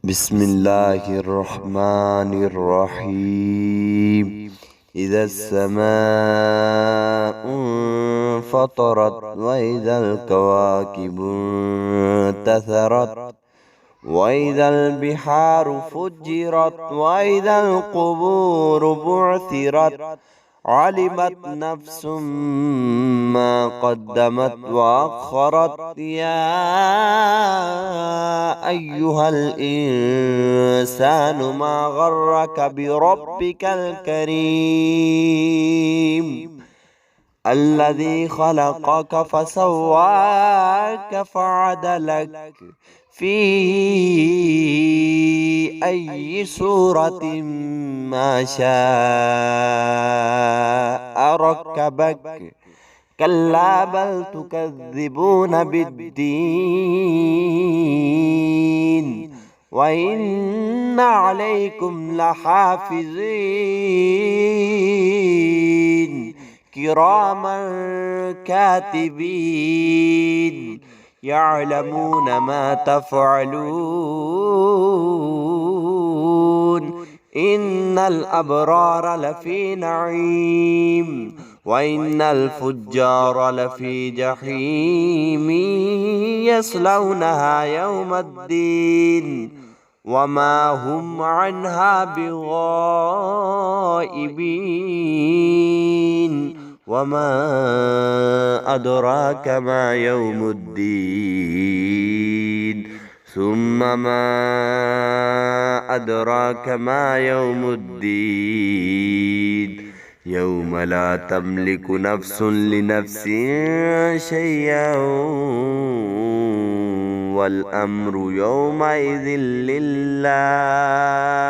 بسم الله الرحمن الرحيم. إذا السماء انفطرت وإذا الكواكب انتثرت وإذا البحار فجرت وإذا القبور بعثرت علمت نفس ما قدمت وأخرت. يا أيها الإنسان ما غرك بربك الكريم الذي خلقك فسواك فعدلك في أي صورة ما شاء ركبك. كلا بل تكذبون بالدين وإن عليكم لحافظين كراما كاتبين يعلمون ما تفعلون. إن الأبرار لفي نعيم وإن الفجار لفي جحيم يصلونها يوم الدين وما هم عنها بغائبين. وما أدراك ما يوم الدين ثم ما أدراك ما يوم الدين يوم لا تملك نفس لنفس شيئا والأمر يومئذ لله.